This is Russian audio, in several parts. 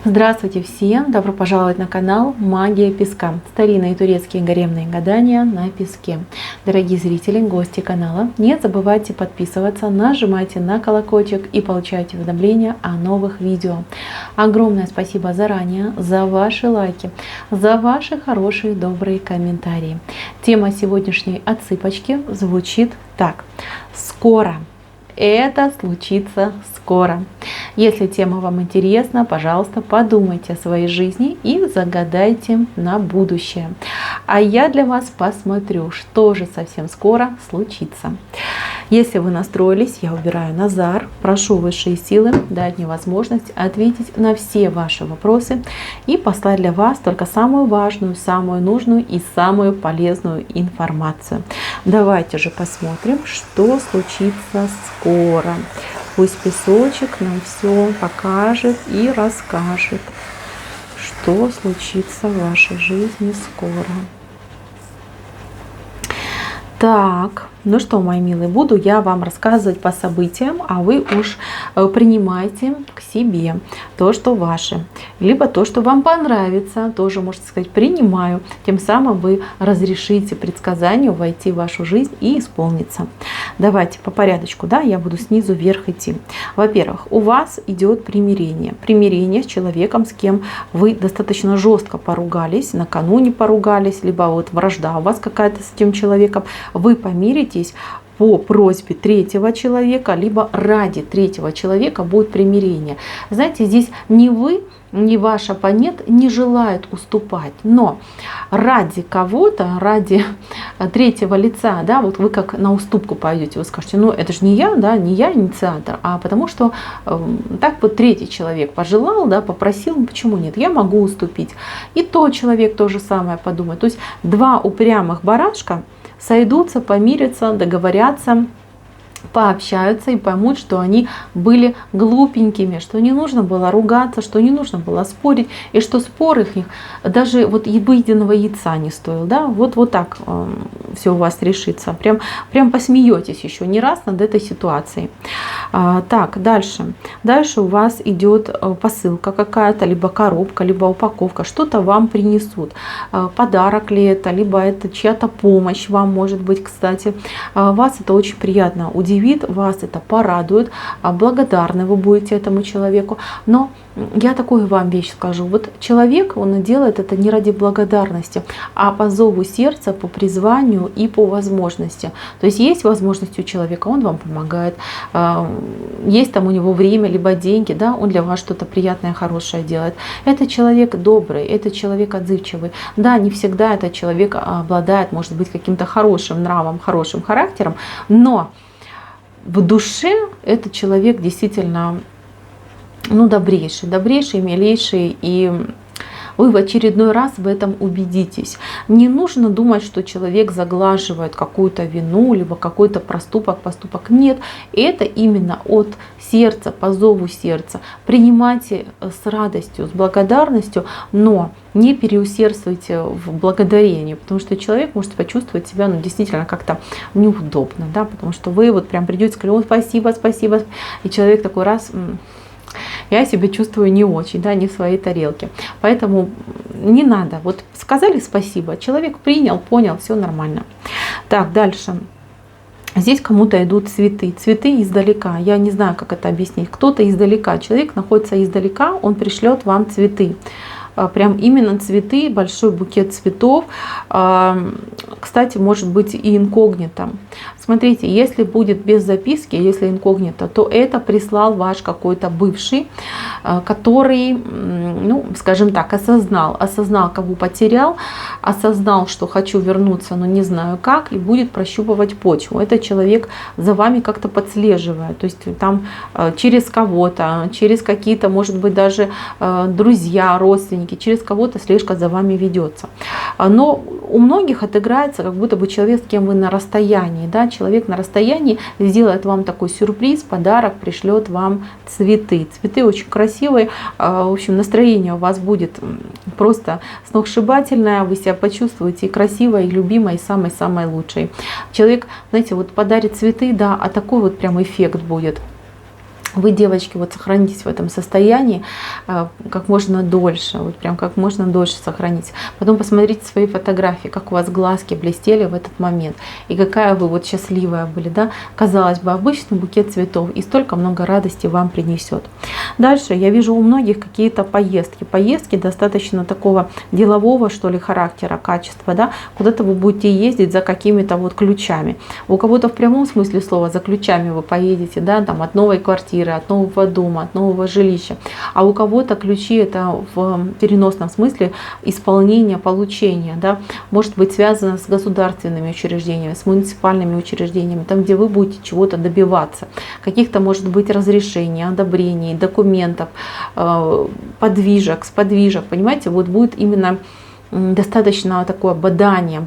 Здравствуйте всем! Добро пожаловать на канал Магия Песка. Старинные турецкие гаремные гадания на песке. Дорогие зрители, гости канала, не забывайте подписываться, нажимайте на колокольчик и получайте уведомления о новых видео. Огромное спасибо заранее за ваши лайки, за ваши хорошие добрые комментарии. Тема сегодняшней отсыпочки звучит так: скоро. Это случится скоро. Если тема вам интересна, пожалуйста, подумайте о своей жизни и загадайте на будущее. А я для вас посмотрю, что же совсем скоро случится. Если вы настроились, я убираю Назар. Прошу высшие силы дать мне возможность ответить на все ваши вопросы и послать для вас только самую важную, самую нужную и самую полезную информацию. Давайте же посмотрим, что случится скоро. Пусть песочек нам все покажет и расскажет, что случится в вашей жизни скоро. Так, ну что, мои милые, буду я вам рассказывать по событиям, а вы уж принимайте к себе то, что ваше. Либо то, что вам понравится, тоже, можете сказать, принимаю. Тем самым вы разрешите предсказанию войти в вашу жизнь и исполниться. Давайте по порядочку, да, я буду снизу вверх идти. Во-первых, у вас идет примирение. Примирение с человеком, с кем вы достаточно жестко поругались, накануне поругались, либо вот вражда у вас какая-то с этим человеком. Вы помиритесь по просьбе третьего человека, либо ради третьего человека будет примирение. Знаете, здесь не вы, ни ваш оппонент не желает уступать, но ради кого-то, ради третьего лица, да, вот вы как на уступку пойдете, вы скажете, ну это же не я, да, не я инициатор, а потому что так вот третий человек пожелал, да, попросил, ну почему нет, я могу уступить. И тот человек то же самое подумает. То есть два упрямых барашка сойдутся, помирятся, договорятся, пообщаются и поймут, что они были глупенькими, что не нужно было ругаться, что не нужно было спорить, и что спор их даже вот единого яйца не стоил. Да? Вот так все у вас решится. Прям посмеетесь еще не раз над этой ситуацией. Так, дальше. Дальше у вас идет посылка какая-то, либо коробка, либо упаковка. Что-то вам принесут. Подарок ли это, либо это чья-то помощь вам может быть, кстати. Вас это очень приятно удивит, вас это порадует, благодарны вы будете этому человеку. Но я такую вам вещь скажу. Вот человек, он делает это не ради благодарности, а по зову сердца, по призванию и по возможности. То есть есть возможность у человека, он вам помогает, есть там у него время, либо деньги, да, он для вас что-то приятное, хорошее делает. Это человек добрый, это человек отзывчивый. Да, не всегда этот человек обладает, может быть, каким-то хорошим нравом, хорошим характером, но в душе этот человек действительно, ну, добрейший, милейший, и вы в очередной раз в этом убедитесь. Не нужно думать, что человек заглаживает какую-то вину, либо какой-то поступок. Нет, это именно от сердца, по зову сердца. Принимайте с радостью, с благодарностью, но не переусердствуйте в благодарении, потому что человек может почувствовать себя, ну, действительно как-то неудобно, да, потому что вы вот прям придете, скажете, спасибо, и человек такой раз... Я себя чувствую не очень, да, не в своей тарелке. Поэтому не надо. Вот сказали спасибо, человек принял, понял, все нормально. Так, дальше. Здесь кому-то идут цветы. Цветы издалека. Я не знаю, как это объяснить. Кто-то издалека. Человек находится издалека, он пришлет вам цветы. Прям именно цветы, большой букет цветов. Кстати, может быть и инкогнито. Смотрите, если будет без записки, если инкогнито, то это прислал ваш какой-то бывший, который, ну, скажем так, осознал, кого потерял, осознал, что хочу вернуться, но не знаю как, и будет прощупывать почву. Этот человек за вами как-то подслеживает, то есть там через кого-то, через какие-то, может быть, даже друзья, родственники, через кого-то слежка за вами ведется. Но у многих отыграется, как будто бы человек, с кем вы на расстоянии, да, человек на расстоянии сделает вам такой сюрприз, подарок, пришлет вам цветы. Цветы очень красивые, в общем, настроение у вас будет просто сногсшибательное, вы себя почувствуете и красивой, и любимой, и самой-самой лучшей. Человек, знаете, вот подарит цветы, да, а такой вот прям эффект будет. вы, девочки, вот сохранитесь в этом состоянии как можно дольше, вот прям как можно дольше сохранитесь. Потом посмотрите свои фотографии, как у вас глазки блестели в этот момент, и какая вы вот счастливая были, да. Казалось бы, обычный букет цветов, и столько много радости вам принесет. Дальше я вижу у многих какие-то поездки достаточно такого делового, что ли, характера, качества, да. Куда-то вы будете ездить за какими-то вот ключами. У кого-то в прямом смысле слова за ключами вы поедете, да, там от новой квартиры, от нового дома, от нового жилища. А у кого-то ключи это в переносном смысле исполнение, получение, да, может быть связано с государственными учреждениями, с муниципальными учреждениями, там, где вы будете чего-то добиваться, каких-то, может быть, разрешений, одобрений, документов, подвижек, понимаете, вот будет именно достаточно такое бадание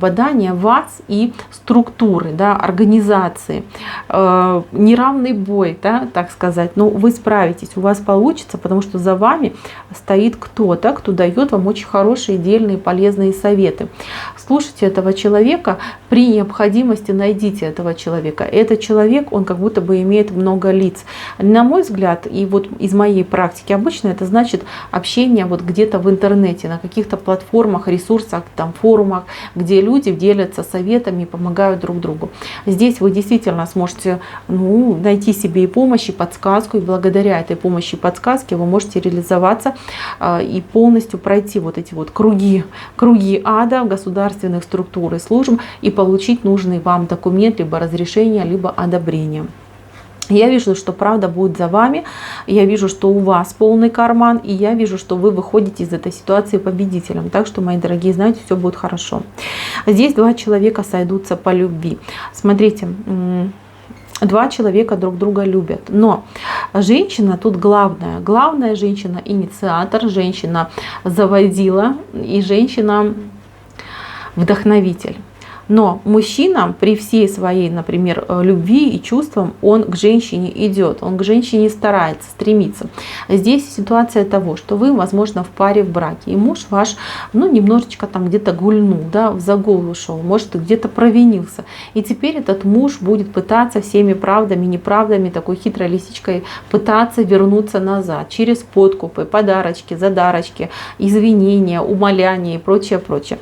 вас и структуры, да, организации, неравный бой, да, так сказать, но вы справитесь, у вас получится, потому что за вами стоит кто-то, кто дает вам очень хорошие, дельные, полезные советы. Слушайте этого человека, при необходимости найдите этого человека. Этот человек, он как будто бы имеет много лиц. На мой взгляд, и вот из моей практики, обычно это значит общение вот где-то в интернете, на каких-то платформах, ресурсах, там, форумах, где люди делятся советами и помогают друг другу. Здесь вы действительно сможете найти себе и помощь, и подсказку, и благодаря этой помощи и подсказке вы можете реализоваться и полностью пройти вот эти вот круги ада, государственных структур и служб и получить нужный вам документ, либо разрешение, либо одобрение. Я вижу, что правда будет за вами, я вижу, что у вас полный карман, и я вижу, что вы выходите из этой ситуации победителем. Так что, мои дорогие, знаете, все будет хорошо. Здесь два человека сойдутся по любви. Смотрите, два человека друг друга любят, но женщина тут главная женщина инициатор, женщина заводила и женщина вдохновитель. Но мужчина при всей своей, например, любви и чувствам, он к женщине идет, он к женщине старается, стремится. Здесь ситуация того, что вы, возможно, в паре, в браке, и муж ваш, немножечко там где-то гульнул, да, в загул ушел, может, где-то провинился. И теперь этот муж будет пытаться всеми правдами, неправдами, такой хитрой лисичкой, пытаться вернуться назад через подкупы, подарочки, задарочки, извинения, умоляния и прочее, прочее.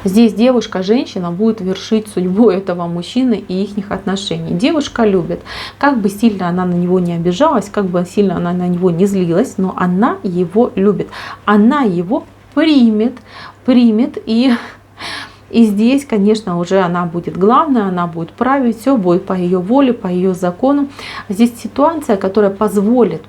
Здесь девушка, женщина будет вершить судьбу этого мужчины и их отношений. Девушка любит, как бы сильно она на него не обижалась, как бы сильно она на него не злилась, но она его любит. Она его примет и здесь, конечно, уже она будет главная, она будет править, все будет по ее воле, по ее закону. Здесь ситуация, которая позволит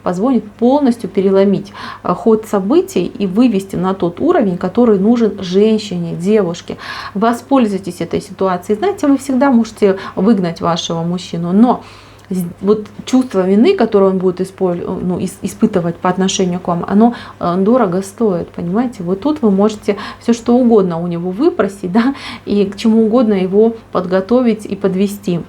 полностью переломить ход событий и вывести на тот уровень, который нужен женщине, девушке. Воспользуйтесь этой ситуацией. Знаете, вы всегда можете выгнать вашего мужчину, но вот чувство вины, которое он будет испытывать по отношению к вам, оно дорого стоит, понимаете? Вот тут вы можете все что угодно у него выпросить, да, и к чему угодно его подготовить и подвести.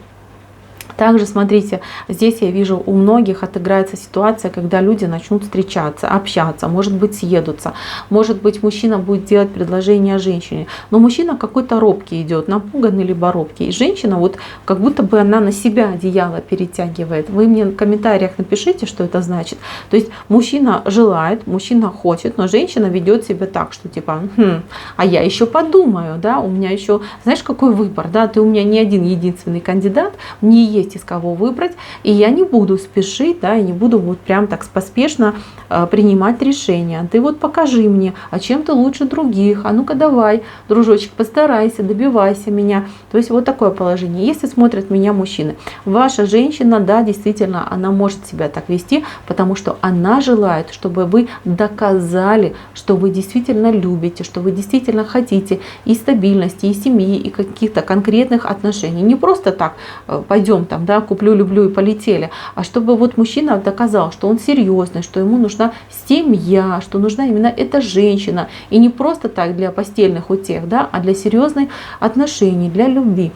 Также, смотрите, здесь я вижу, у многих отыграется ситуация, когда люди начнут встречаться, общаться, может быть, съедутся. Может быть, мужчина будет делать предложение женщине. Но мужчина какой-то робкий идет, напуганный либо робкий. И женщина, вот как будто бы она на себя одеяло перетягивает. Вы мне в комментариях напишите, что это значит. То есть мужчина желает, мужчина хочет, но женщина ведет себя так, что типа, а я еще подумаю, да, у меня еще, знаешь, какой выбор, да, ты у меня не один единственный кандидат, мне есть из кого выбрать, и я не буду спешить, да, и не буду вот прям так поспешно принимать решения. Ты вот покажи мне, а чем ты лучше других, а ну-ка давай, дружочек, постарайся, добивайся меня. То есть вот такое положение. Если смотрят меня мужчины, ваша женщина, да, действительно, она может себя так вести, потому что она желает, чтобы вы доказали, что вы действительно любите, что вы действительно хотите и стабильности, и семьи, и каких-то конкретных отношений. Не просто так пойдем там, да, куплю, люблю и полетели, а чтобы вот мужчина доказал, что он серьезный, что ему нужна семья, что нужна именно эта женщина, и не просто так для постельных утех, да, а для серьезных отношений, для любви.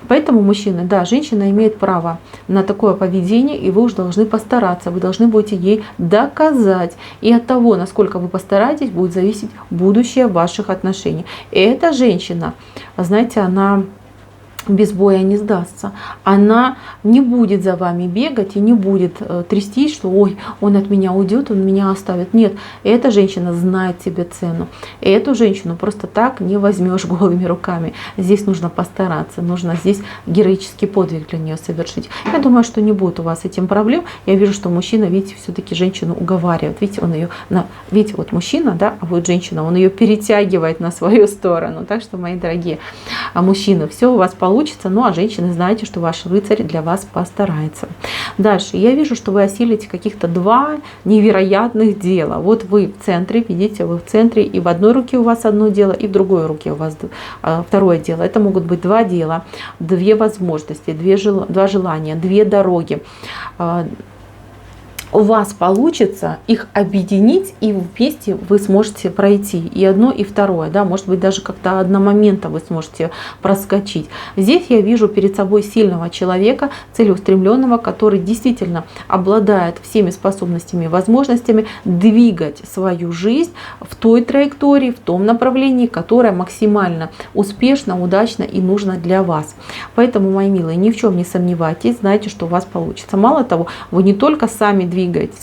Поэтому, мужчины, да, женщина имеет право на такое поведение, и вы уж должны постараться, вы должны будете ей доказать. И от того, насколько вы постараетесь, будет зависеть будущее ваших отношений. И эта женщина, знаете, она без боя не сдастся. Она не будет за вами бегать и не будет трястись, что ой, он от меня уйдет, он меня оставит. Нет, эта женщина знает себе цену. Эту женщину просто так не возьмешь голыми руками. Здесь нужно постараться, нужно здесь героический подвиг для нее совершить. Я думаю, что не будет у вас с этим проблем. Я вижу, что мужчина, видите, все-таки женщину уговаривает. Видите, он ее, видите, вот мужчина, да, а вот женщина, он ее перетягивает на свою сторону. Так что, мои дорогие мужчины, все у вас получится. Ну а женщины, знаете, что ваш рыцарь для вас постарается. Дальше. Я вижу, что вы осилите каких-то 2 невероятных дела. Вот вы в центре, видите, вы в центре, и в одной руке у вас одно дело, и в другой руке у вас второе дело. Это могут быть 2 дела, 2 возможности, 2 желания, 2 дороги. У вас получится их объединить, и вместе вы сможете пройти и одно, и второе. Да? Может быть, даже как-то одномоментно вы сможете проскочить. Здесь я вижу перед собой сильного человека, целеустремленного, который действительно обладает всеми способностями и возможностями двигать свою жизнь в той траектории, в том направлении, которое максимально успешно, удачно и нужно для вас. Поэтому, мои милые, ни в чем не сомневайтесь, знайте, что у вас получится. Мало того, вы не только сами двигаетесь,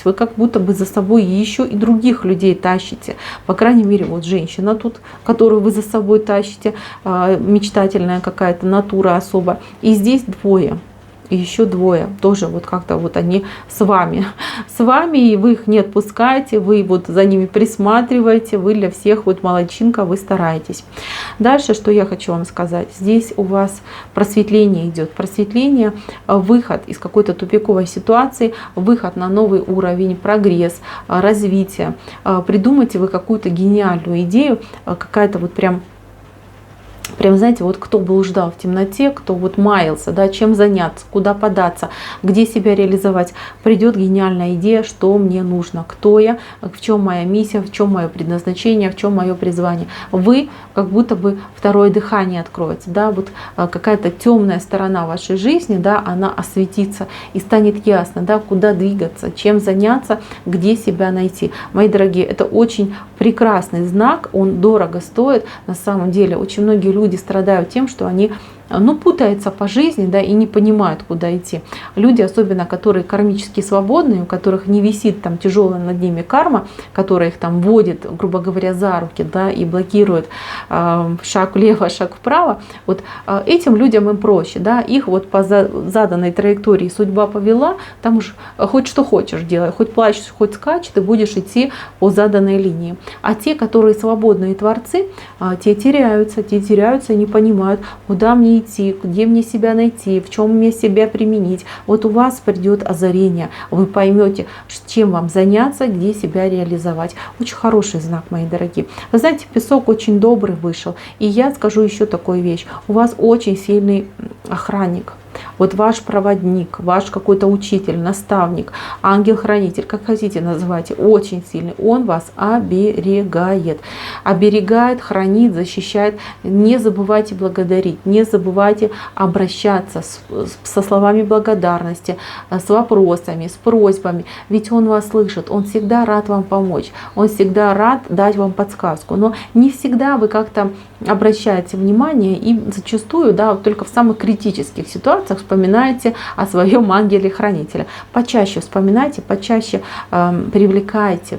вы как будто бы за собой еще и других людей тащите. По крайней мере, вот женщина тут, которую вы за собой тащите, мечтательная какая-то натура особо. И здесь 2. И еще 2 тоже вот как-то вот они с вами, и вы их не отпускаете, вы вот за ними присматриваете, вы для всех вот молодчинка, вы стараетесь. Дальше, что я хочу вам сказать, здесь у вас просветление идет, просветление, выход из какой-то тупиковой ситуации, выход на новый уровень, прогресс, развитие. Придумайте вы какую-то гениальную идею, какая-то вот прям, знаете, вот кто блуждал в темноте, кто вот маялся, да, чем заняться, куда податься, где себя реализовать, придет гениальная идея, что мне нужно, кто я, в чем моя миссия, в чем мое предназначение, в чем мое призвание. Вы как будто бы второе дыхание откроется, да, вот какая-то темная сторона вашей жизни, да, она осветится и станет ясно, да, куда двигаться, чем заняться, где себя найти. Мои дорогие, это очень прекрасный знак, он дорого стоит, на самом деле. Очень многие люди страдают тем, что они путаются по жизни, да, и не понимают, куда идти. Люди, особенно которые кармически свободные, у которых не висит там тяжелая над ними карма, которая их там водит, грубо говоря, за руки, да, и блокирует шаг влево, шаг вправо, вот этим людям им проще, да, их вот по заданной траектории судьба повела, там уж хоть что хочешь делай, хоть плачешь, хоть скачешь, ты будешь идти по заданной линии. А те, которые свободные творцы, те теряются и не понимают, куда мне идти, где мне себя найти, в чем мне себя применить. Вот у вас придет озарение, вы поймете, чем вам заняться, где себя реализовать. Очень хороший знак, мои дорогие. Вы знаете, песок очень добрый вышел. И я скажу еще такую вещь. У вас очень сильный охранник. Вот ваш проводник, ваш какой-то учитель, наставник, ангел-хранитель, как хотите называйте, очень сильный. Он вас оберегает. Оберегает, хранит, защищает. Не забывайте благодарить, не забывайте обращаться со словами благодарности, с вопросами, с просьбами. Ведь он вас слышит, он всегда рад вам помочь, он всегда рад дать вам подсказку. Но не всегда вы как-то обращаете внимание и зачастую, да, только в самых критических ситуациях вспоминаете о своем ангеле-хранителе. Почаще вспоминайте, почаще привлекайте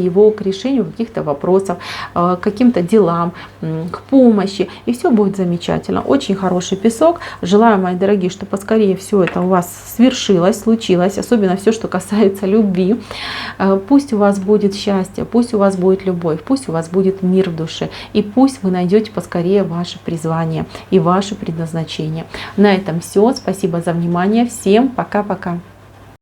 его к решению каких-то вопросов, к каким-то делам, к помощи, и все будет замечательно. Очень хороший песок. Желаю, мои дорогие, что поскорее все это у вас свершилось, случилось, особенно все, что касается любви. Пусть у вас будет счастье, пусть у вас будет любовь, пусть у вас будет мир в душе, и пусть вы найдете поскорее ваше призвание и ваше предназначение. На этом все. Спасибо за внимание. Всем пока-пока.